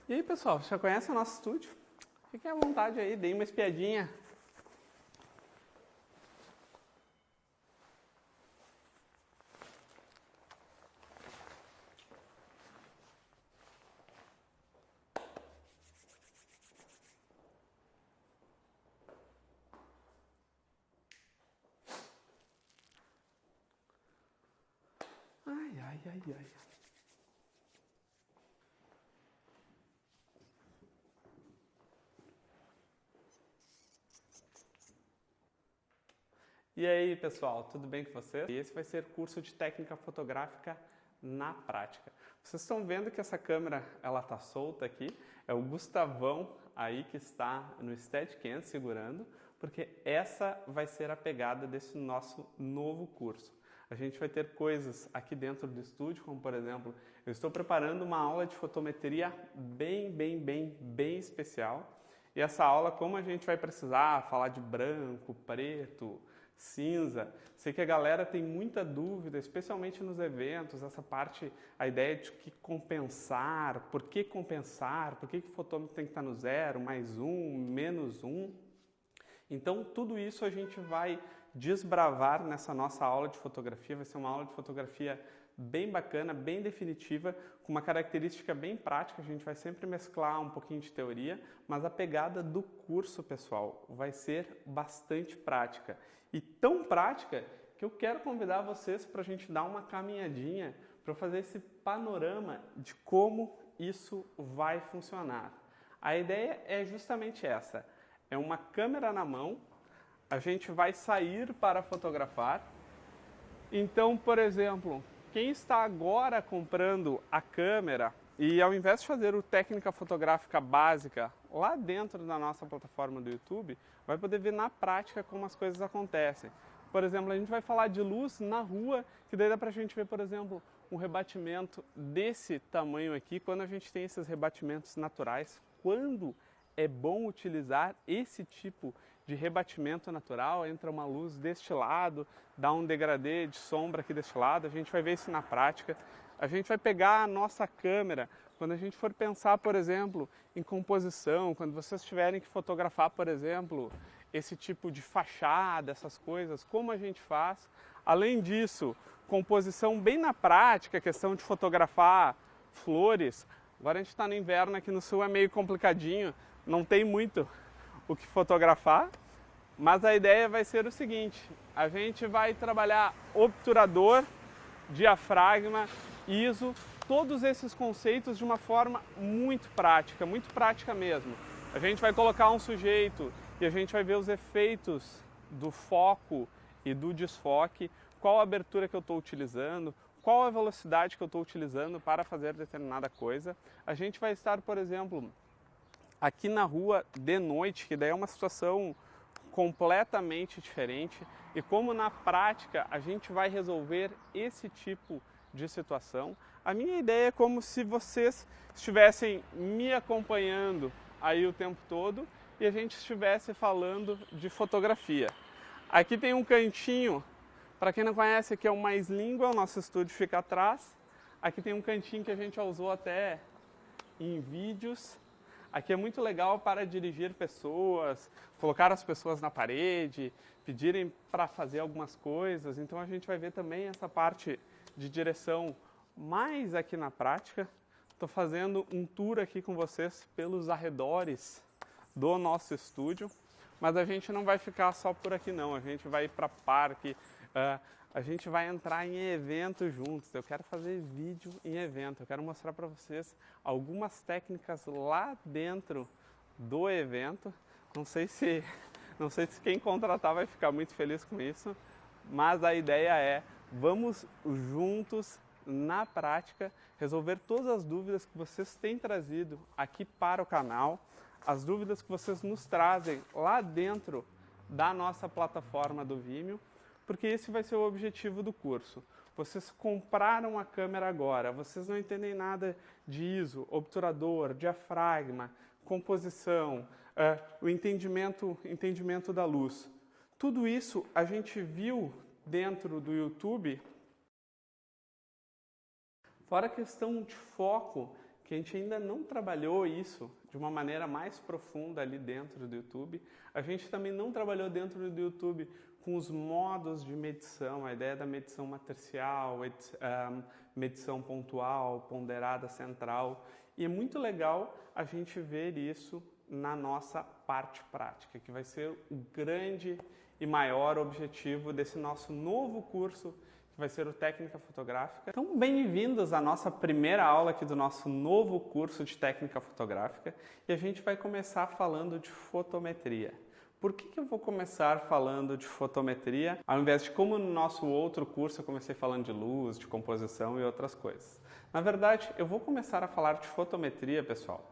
E aí, pessoal, já conhece o nosso estúdio? Fiquem à vontade aí, deem uma espiadinha. Ai, ai, ai, ai. E aí, pessoal, tudo bem com vocês? Esse vai ser curso de técnica fotográfica na prática. Vocês estão vendo que essa câmera, ela tá solta aqui. É o Gustavão aí que está no Steadicam segurando, porque essa vai ser a pegada desse nosso novo curso. A gente vai ter coisas aqui dentro do estúdio, como por exemplo, eu estou preparando uma aula de fotometria bem especial. E essa aula, como a gente vai precisar falar de branco, preto, cinza, sei que a galera tem muita dúvida, especialmente nos eventos, essa parte, a ideia de que compensar, por que o fotômetro tem que estar no 0, +1, -1. Então, tudo isso a gente vai desbravar nessa nossa aula de fotografia. Vai ser uma aula de fotografia bem bacana, bem definitiva, com uma característica bem prática. A gente vai sempre mesclar um pouquinho de teoria, mas a pegada do curso, pessoal, vai ser bastante prática. E tão prática que eu quero convidar vocês para a gente dar uma caminhadinha para fazer esse panorama de como isso vai funcionar. A ideia é justamente essa. É uma câmera na mão, a gente vai sair para fotografar. Então, por exemplo, quem está agora comprando a câmera e ao invés de fazer o técnica fotográfica básica lá dentro da nossa plataforma do YouTube, vai poder ver na prática como as coisas acontecem. Por exemplo, a gente vai falar de luz na rua, que daí dá pra gente ver, por exemplo, um rebatimento desse tamanho aqui, quando a gente tem esses rebatimentos naturais, quando é bom utilizar esse tipo de rebatimento natural, entra uma luz deste lado, dá um degradê de sombra aqui deste lado, a gente vai ver isso na prática. A gente vai pegar a nossa câmera, quando a gente for pensar, por exemplo, em composição, quando vocês tiverem que fotografar, por exemplo, esse tipo de fachada, essas coisas, como a gente faz. Além disso, composição bem na prática, questão de fotografar flores. Agora a gente está no inverno, aqui no sul é meio complicadinho, não tem muito o que fotografar, mas a ideia vai ser o seguinte: a gente vai trabalhar obturador, diafragma, ISO, todos esses conceitos de uma forma muito prática mesmo. A gente vai colocar um sujeito e a gente vai ver os efeitos do foco e do desfoque, qual a abertura que eu estou utilizando, qual a velocidade que eu estou utilizando para fazer determinada coisa. A gente vai estar, por exemplo, aqui na rua de noite, que daí é uma situação completamente diferente, e como na prática a gente vai resolver esse tipo de situação. A minha ideia é como se vocês estivessem me acompanhando aí o tempo todo e a gente estivesse falando de fotografia. Aqui tem um cantinho, para quem não conhece, aqui é o Mais Língua, o nosso estúdio fica atrás. Aqui tem um cantinho que a gente já usou até em vídeos. Aqui é muito legal para dirigir pessoas, colocar as pessoas na parede, pedirem para fazer algumas coisas. Então a gente vai ver também essa parte de direção mais aqui na prática. Estou fazendo um tour aqui com vocês pelos arredores do nosso estúdio, mas a gente não vai ficar só por aqui não, a gente vai ir para parque, a gente vai entrar em evento juntos. Eu quero fazer vídeo em evento, eu quero mostrar para vocês algumas técnicas lá dentro do evento. Não sei se quem contratar vai ficar muito feliz com isso, mas a ideia é, vamos juntos na prática resolver todas as dúvidas que vocês têm trazido aqui para o canal, as dúvidas que vocês nos trazem lá dentro da nossa plataforma do Vimeo, porque esse vai ser o objetivo do curso. Vocês compraram a câmera agora, vocês não entendem nada de ISO, obturador, diafragma, composição, o entendimento da luz. Tudo isso a gente viu dentro do YouTube. Fora a questão de foco, que a gente ainda não trabalhou isso de uma maneira mais profunda ali dentro do YouTube. A gente também não trabalhou dentro do YouTube com os modos de medição, a ideia da medição matricial, medição pontual, ponderada central. E é muito legal a gente ver isso na nossa parte prática, que vai ser o grande e maior objetivo desse nosso novo curso, que vai ser o Técnica Fotográfica. Então, bem-vindos à nossa primeira aula aqui do nosso novo curso de Técnica Fotográfica, e a gente vai começar falando de fotometria. Por que eu vou começar falando de fotometria, ao invés de como no nosso outro curso eu comecei falando de luz, de composição e outras coisas? Na verdade, eu vou começar a falar de fotometria, pessoal,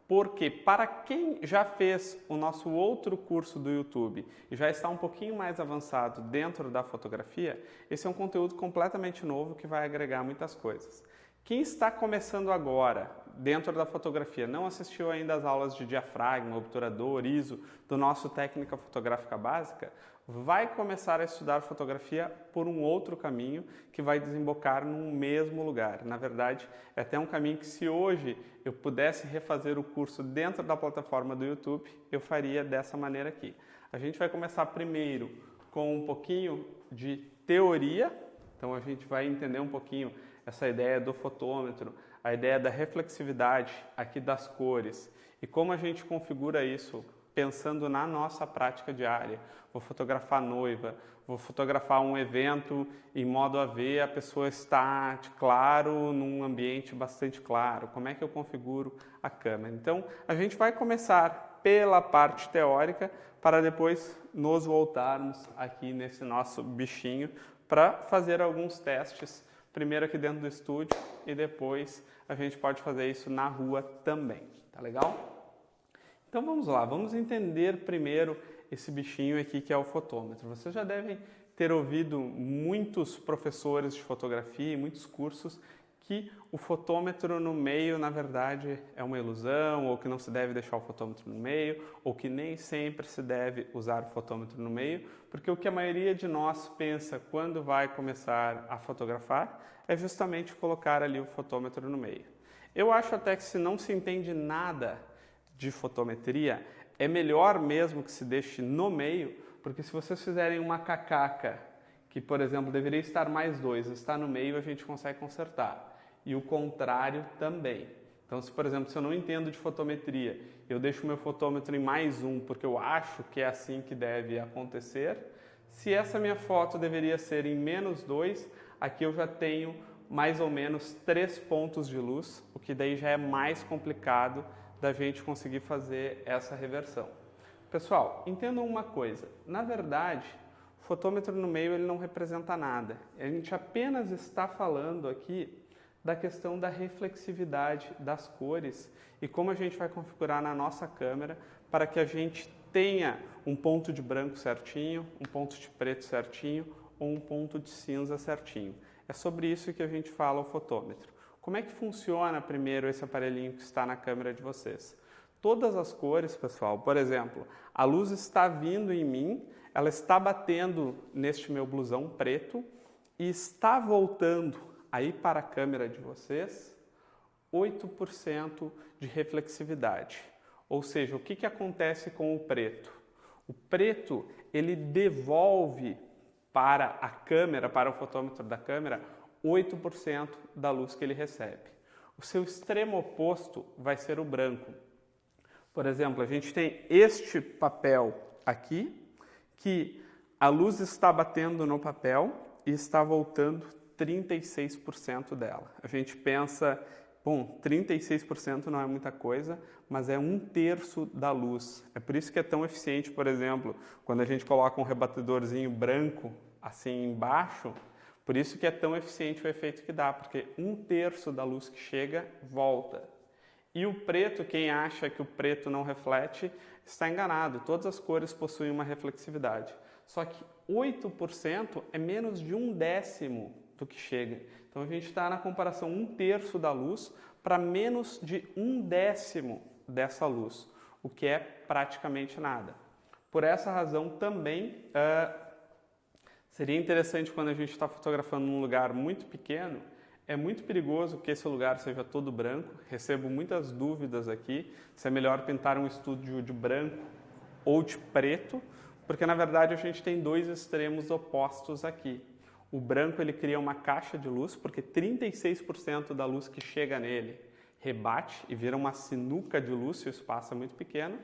porque para quem já fez o nosso outro curso do YouTube e já está um pouquinho mais avançado dentro da fotografia, esse é um conteúdo completamente novo que vai agregar muitas coisas. Quem está começando agora dentro da fotografia, não assistiu ainda às aulas de diafragma, obturador, ISO do nosso Técnica Fotográfica Básica, vai começar a estudar fotografia por um outro caminho que vai desembocar num mesmo lugar. Na verdade, é até um caminho que, se hoje eu pudesse refazer o curso dentro da plataforma do YouTube, eu faria dessa maneira aqui. A gente vai começar primeiro com um pouquinho de teoria, então a gente vai entender um pouquinho essa ideia do fotômetro, a ideia da reflexividade aqui das cores e como a gente configura isso pensando na nossa prática diária. Vou fotografar noiva, vou fotografar um evento em modo AV, a pessoa está de claro num ambiente bastante claro. Como é que eu configuro a câmera? Então, a gente vai começar pela parte teórica para depois nos voltarmos aqui nesse nosso bichinho para fazer alguns testes, primeiro aqui dentro do estúdio e depois a gente pode fazer isso na rua também. Tá legal? Então vamos lá, vamos entender primeiro esse bichinho aqui que é o fotômetro. Vocês já devem ter ouvido muitos professores de fotografia e muitos cursos que o fotômetro no meio, na verdade, é uma ilusão, ou que não se deve deixar o fotômetro no meio, ou que nem sempre se deve usar o fotômetro no meio, porque o que a maioria de nós pensa quando vai começar a fotografar é justamente colocar ali o fotômetro no meio. Eu acho até que, se não se entende nada de fotometria, é melhor mesmo que se deixe no meio, porque se vocês fizerem uma cacaca que, por exemplo, deveria estar mais 2, está no meio, a gente consegue consertar. E o contrário também. Então, se, por exemplo, se eu não entendo de fotometria, eu deixo o meu fotômetro em mais 1 porque eu acho que é assim que deve acontecer, se essa minha foto deveria ser em menos 2, aqui eu já tenho mais ou menos 3 pontos de luz, o que daí já é mais complicado da gente conseguir fazer essa reversão. Pessoal, entendam uma coisa, na verdade, o fotômetro no meio ele não representa nada. A gente apenas está falando aqui da questão da reflexividade das cores e como a gente vai configurar na nossa câmera para que a gente tenha um ponto de branco certinho, um ponto de preto certinho ou um ponto de cinza certinho. É sobre isso que a gente fala o fotômetro. Como é que funciona primeiro esse aparelhinho que está na câmera de vocês? Todas as cores, pessoal, por exemplo, a luz está vindo em mim, ela está batendo neste meu blusão preto e está voltando aí para a câmera de vocês 8% de reflexividade. Ou seja, o que acontece com o preto? O preto, ele devolve para a câmera, para o fotômetro da câmera, 8% da luz que ele recebe. O seu extremo oposto vai ser o branco. Por exemplo, a gente tem este papel aqui, que a luz está batendo no papel e está voltando 36% dela. A gente pensa, bom, 36% não é muita coisa, mas é 1/3 da luz. É por isso que é tão eficiente, por exemplo, quando a gente coloca um rebatedorzinho branco assim embaixo, por isso que é tão eficiente o efeito que dá, porque 1/3 da luz que chega, volta. E o preto, quem acha que o preto não reflete, está enganado. Todas as cores possuem uma reflexividade. Só que 8% é menos de 1/10 do que chega. Então a gente está na comparação 1/3 da luz para menos de 1/10 dessa luz, o que é praticamente nada. Por essa razão também seria interessante, quando a gente está fotografando num lugar muito pequeno, É muito perigoso que esse lugar seja todo branco. Recebo muitas dúvidas aqui se é melhor pintar um estúdio de branco ou de preto, porque na verdade a gente tem dois extremos opostos aqui. O branco ele cria uma caixa de luz, porque 36% da luz que chega nele rebate e vira uma sinuca de luz se o espaço é muito pequeno.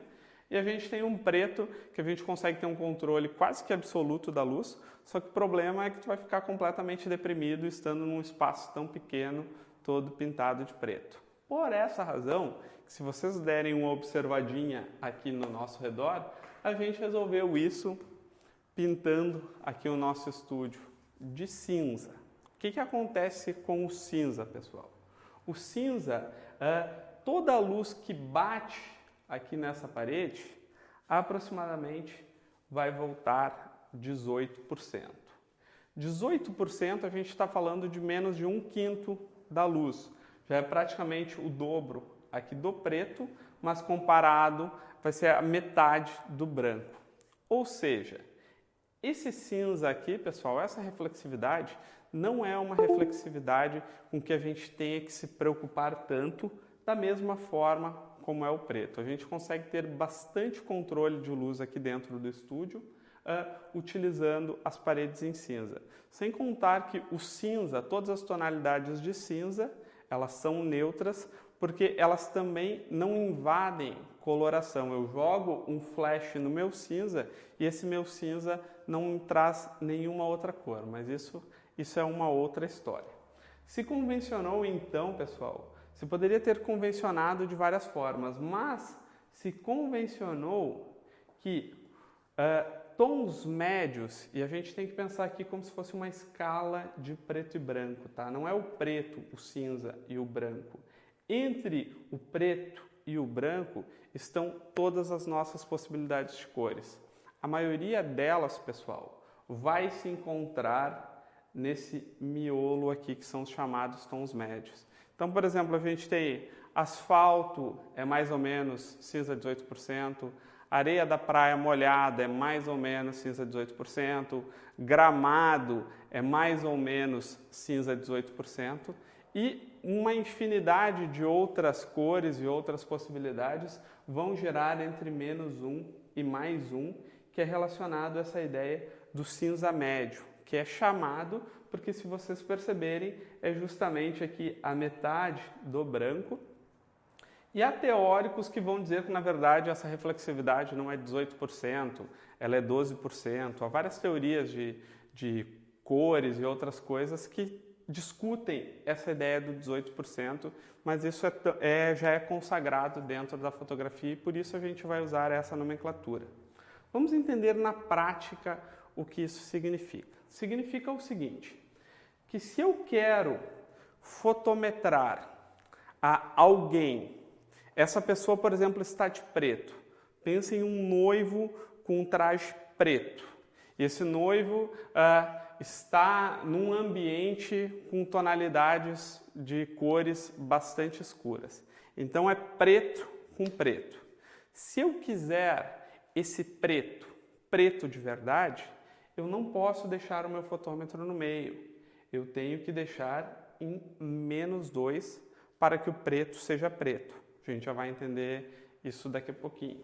E a gente tem um preto que a gente consegue ter um controle quase que absoluto da luz, só que o problema é que tu vai ficar completamente deprimido estando num espaço tão pequeno, todo pintado de preto. Por essa razão, se vocês derem uma observadinha aqui no nosso redor, a gente resolveu isso pintando aqui o nosso estúdio de cinza. O que acontece com o cinza, pessoal? O cinza, toda a luz que bate aqui nessa parede, aproximadamente vai voltar 18%. 18% a gente está falando de menos de 1/5 da luz. Já é praticamente o dobro aqui do preto, mas comparado vai ser a metade do branco. Ou seja, esse cinza aqui, pessoal, essa reflexividade não é uma reflexividade com que a gente tenha que se preocupar tanto da mesma forma como é o preto. A gente consegue ter bastante controle de luz aqui dentro do estúdio utilizando as paredes em cinza. Sem contar que o cinza, todas as tonalidades de cinza, elas são neutras porque elas também não invadem coloração. Eu jogo um flash no meu cinza e esse meu cinza não traz nenhuma outra cor, mas isso é uma outra história. Se convencionou então, pessoal, se poderia ter convencionado de várias formas, mas se convencionou que tons médios, e a gente tem que pensar aqui como se fosse uma escala de preto e branco, tá? Não é o preto, o cinza e o branco. Entre o preto e o branco estão todas as nossas possibilidades de cores. A maioria delas, pessoal, vai se encontrar nesse miolo aqui, que são os chamados tons médios. Então, por exemplo, a gente tem asfalto, é mais ou menos cinza 18%, areia da praia molhada é mais ou menos cinza 18%, gramado é mais ou menos cinza 18%, e uma infinidade de outras cores e outras possibilidades vão gerar entre -1 e +1, que é relacionado a essa ideia do cinza médio, que é chamado, porque se vocês perceberem, é justamente aqui a metade do branco. E há teóricos que vão dizer que, na verdade, essa reflexividade não é 18%, ela é 12%. Há várias teorias de cores e outras coisas que discutem essa ideia do 18%, mas isso já é consagrado dentro da fotografia e por isso a gente vai usar essa nomenclatura. Vamos entender na prática o que isso significa. Significa o seguinte, que se eu quero fotometrar a alguém, essa pessoa, por exemplo, está de preto. Pense em um noivo com um traje preto. Esse noivo está num ambiente com tonalidades de cores bastante escuras. Então é preto com preto. Se eu quiser esse preto de verdade, eu não posso deixar o meu fotômetro no meio. Eu tenho que deixar em -2 para que o preto seja preto. A gente já vai entender isso daqui a pouquinho.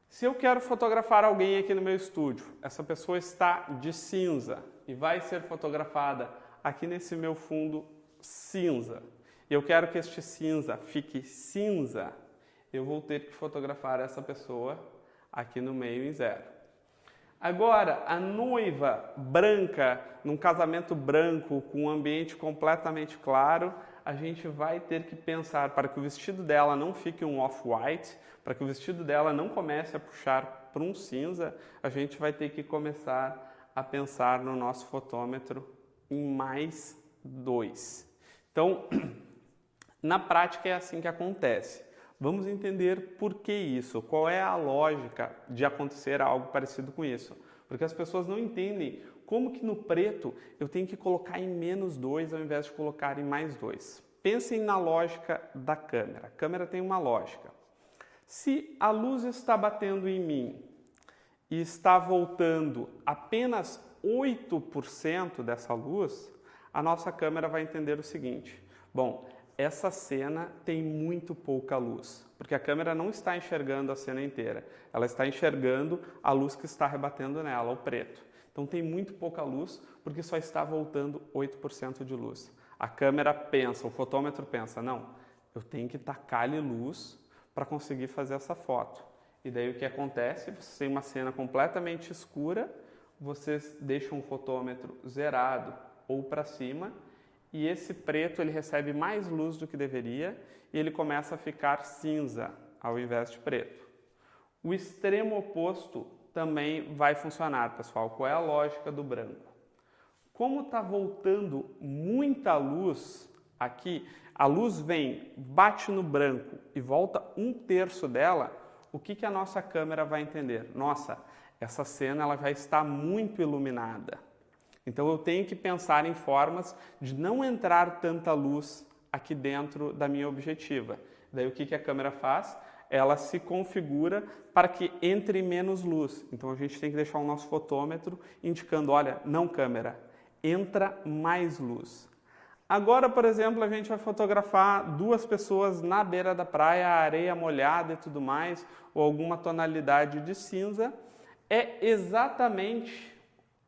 Se eu quero fotografar alguém aqui no meu estúdio, essa pessoa está de cinza e vai ser fotografada aqui nesse meu fundo cinza. E eu quero que este cinza fique cinza, eu vou ter que fotografar essa pessoa aqui no meio em 0. Agora, a noiva branca, num casamento branco, com um ambiente completamente claro, a gente vai ter que pensar para que o vestido dela não fique um off-white, para que o vestido dela não comece a puxar para um cinza, a gente vai ter que começar a pensar no nosso fotômetro em +2. Então, na prática é assim que acontece. Vamos entender por que isso, qual é a lógica de acontecer algo parecido com isso. Porque as pessoas não entendem como que no preto eu tenho que colocar em -2 ao invés de colocar em +2. Pensem na lógica da câmera. A câmera tem uma lógica. Se a luz está batendo em mim e está voltando apenas 8% dessa luz, a nossa câmera vai entender o seguinte: bom, essa cena tem muito pouca luz, porque a câmera não está enxergando a cena inteira, ela está enxergando a luz que está rebatendo nela, o preto. Então tem muito pouca luz, porque só está voltando 8% de luz. A câmera pensa, o fotômetro pensa, não, eu tenho que tacar-lhe luz para conseguir fazer essa foto. E daí o que acontece? Você tem uma cena completamente escura, vocês deixam o fotômetro zerado ou para cima, e esse preto ele recebe mais luz do que deveria e ele começa a ficar cinza ao invés de preto. O extremo oposto também vai funcionar, pessoal. Qual é a lógica do branco? Como está voltando muita luz aqui, a luz vem, bate no branco e volta 1/3 dela, o que a nossa câmera vai entender? Nossa, essa cena ela já está muito iluminada. Então eu tenho que pensar em formas de não entrar tanta luz aqui dentro da minha objetiva. Daí o que a câmera faz? Ela se configura para que entre menos luz. Então a gente tem que deixar o nosso fotômetro indicando, olha, não câmera, entra mais luz. Agora, por exemplo, a gente vai fotografar 2 pessoas na beira da praia, areia molhada e tudo mais, ou alguma tonalidade de cinza. É exatamente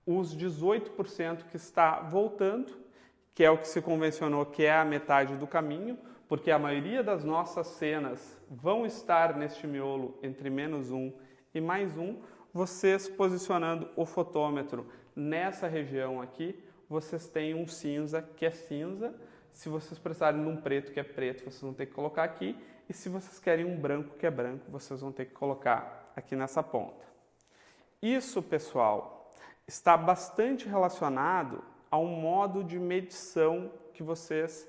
os 18% que está voltando, que é o que se convencionou que é a metade do caminho, porque a maioria das nossas cenas vão estar neste miolo entre -1 e +1. Vocês posicionando o fotômetro nessa região aqui, vocês têm um cinza que é cinza. Se vocês precisarem de um preto que é preto, vocês vão ter que colocar aqui. E se vocês querem um branco que é branco, vocês vão ter que colocar aqui nessa ponta. Isso, pessoal, está bastante relacionado ao modo de medição que vocês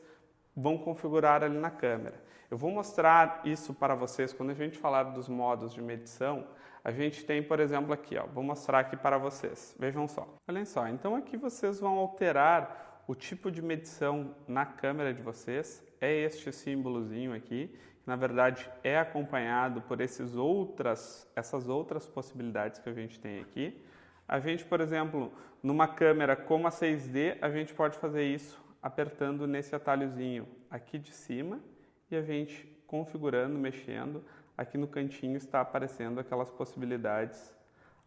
vão configurar ali na câmera. Eu vou mostrar isso para vocês quando a gente falar dos modos de medição. A gente tem, por exemplo, aqui, ó, vou mostrar aqui para vocês. Vejam só. Olhem só, então aqui vocês vão alterar o tipo de medição na câmera de vocês. É este símbolozinho aqui, que na verdade é acompanhado por essas outras possibilidades que a gente tem aqui. A gente, por exemplo, numa câmera como a 6D, a gente pode fazer isso apertando nesse atalhozinho aqui de cima e a gente configurando, mexendo. Aqui no cantinho está aparecendo aquelas possibilidades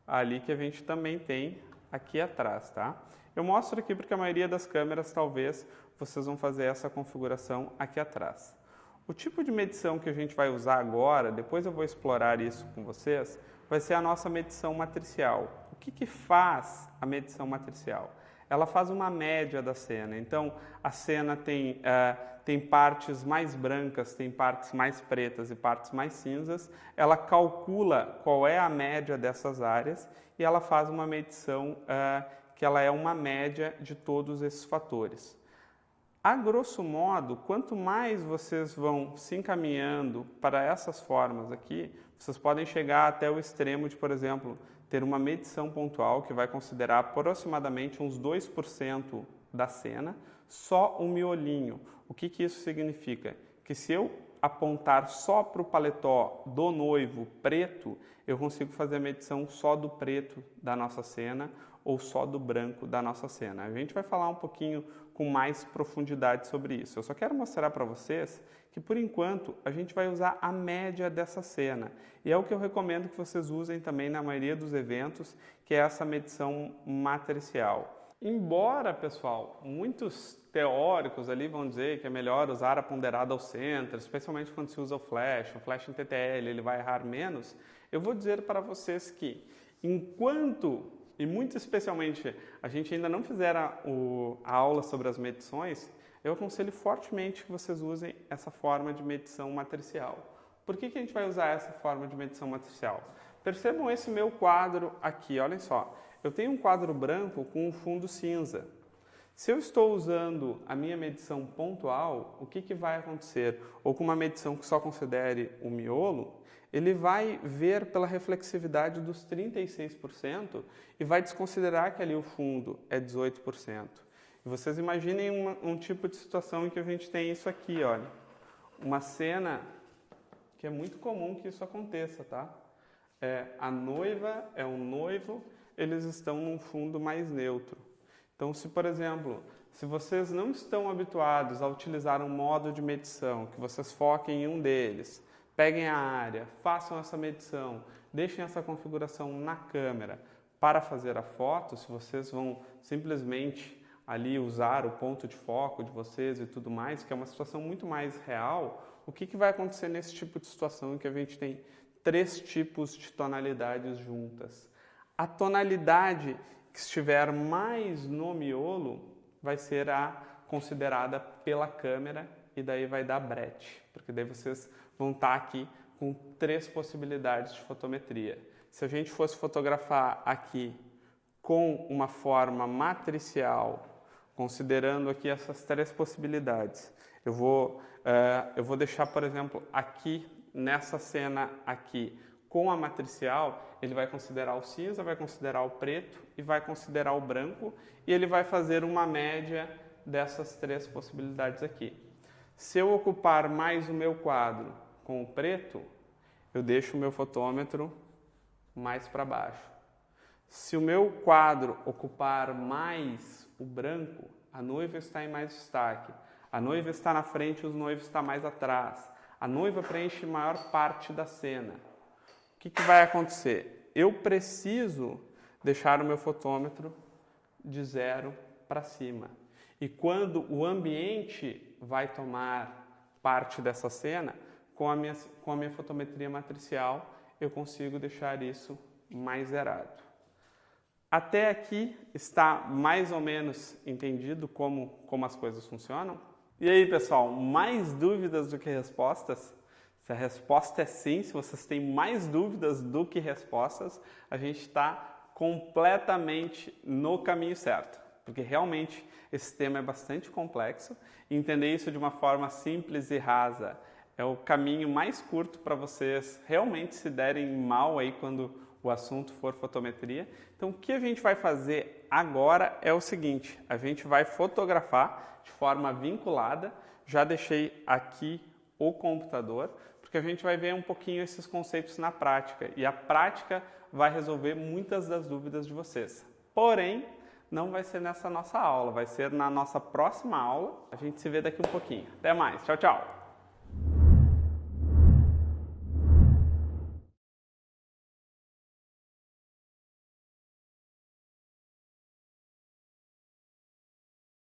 ali que a gente também tem aqui atrás, tá? Eu mostro aqui porque a maioria das câmeras, talvez, vocês vão fazer essa configuração aqui atrás. O tipo de medição que a gente vai usar agora, depois eu vou explorar isso com vocês, vai ser a nossa medição matricial. O que faz a medição matricial? Ela faz uma média da cena. Então, a cena tem partes mais brancas, tem partes mais pretas e partes mais cinzas. Ela calcula qual é a média dessas áreas e ela faz uma medição que ela é uma média de todos esses fatores. A grosso modo, quanto mais vocês vão se encaminhando para essas formas aqui, vocês podem chegar até o extremo de, por exemplo, ter uma medição pontual que vai considerar aproximadamente uns 2% da cena, só um miolinho. O que isso significa? Que se eu apontar só para o paletó do noivo preto, eu consigo fazer a medição só do preto da nossa cena ou só do branco da nossa cena. A gente vai falar um pouquinho com mais profundidade sobre isso. Eu só quero mostrar para vocês que, por enquanto, a gente vai usar a média dessa cena. E é o que eu recomendo que vocês usem também na maioria dos eventos, que é essa medição matricial. Embora, pessoal, muitos teóricos ali vão dizer que é melhor usar a ponderada ao centro, especialmente quando se usa o flash em TTL, ele vai errar menos, eu vou dizer para vocês que, enquanto, e muito especialmente, a gente ainda não fizer a aula sobre as medições, eu aconselho fortemente que vocês usem essa forma de medição matricial. Por que a gente vai usar essa forma de medição matricial? Percebam esse meu quadro aqui, olhem só. Eu tenho um quadro branco com um fundo cinza. Se eu estou usando a minha medição pontual, o que vai acontecer? Ou com uma medição que só considere o miolo, ele vai ver pela reflexividade dos 36% e vai desconsiderar que ali o fundo é 18%. E vocês imaginem um tipo de situação em que a gente tem isso aqui, olha. Uma cena que é muito comum que isso aconteça, tá? A noiva, é o noivo, eles estão num fundo mais neutro. Então, se, por exemplo, Se vocês não estão habituados a utilizar um modo de medição, que vocês foquem em um deles, peguem a área, façam essa medição, deixem essa configuração na câmera para fazer a foto. Se vocês vão simplesmente ali usar o ponto de foco de vocês e tudo mais, que é uma situação muito mais real, o que vai acontecer nesse tipo de situação em que a gente tem 3 tipos de tonalidades juntas? A tonalidade que estiver mais no miolo vai ser a considerada pela câmera e daí vai dar brete, porque daí vocês vão estar aqui com 3 possibilidades de fotometria. Se a gente fosse fotografar aqui com uma forma matricial, considerando aqui essas 3 possibilidades, eu vou deixar, por exemplo, aqui nessa cena aqui, com a matricial, ele vai considerar o cinza, vai considerar o preto e vai considerar o branco, e ele vai fazer uma média dessas 3 possibilidades aqui. Se eu ocupar mais o meu quadro com o preto, eu deixo o meu fotômetro mais para baixo. Se o meu quadro ocupar mais o branco, a noiva está em mais destaque. A noiva está na frente, os noivos estão mais atrás. A noiva preenche maior parte da cena. O que vai acontecer? Eu preciso deixar o meu fotômetro de 0 para cima. E quando o ambiente vai tomar parte dessa cena, com a minha fotometria matricial, eu consigo deixar isso mais zerado. Até aqui está mais ou menos entendido como as coisas funcionam? E aí, pessoal, mais dúvidas do que respostas? Se a resposta é sim, se vocês têm mais dúvidas do que respostas, a gente está completamente no caminho certo, porque realmente esse tema é bastante complexo e entender isso de uma forma simples e rasa é o caminho mais curto para vocês realmente se derem mal aí quando o assunto for fotometria. Então, o que a gente vai fazer agora é o seguinte: a gente vai fotografar de forma vinculada. Já deixei aqui o computador, porque a gente vai ver um pouquinho esses conceitos na prática e a prática vai resolver muitas das dúvidas de vocês. Porém, não vai ser nessa nossa aula, vai ser na nossa próxima aula. A gente se vê daqui um pouquinho. Até mais, tchau, tchau!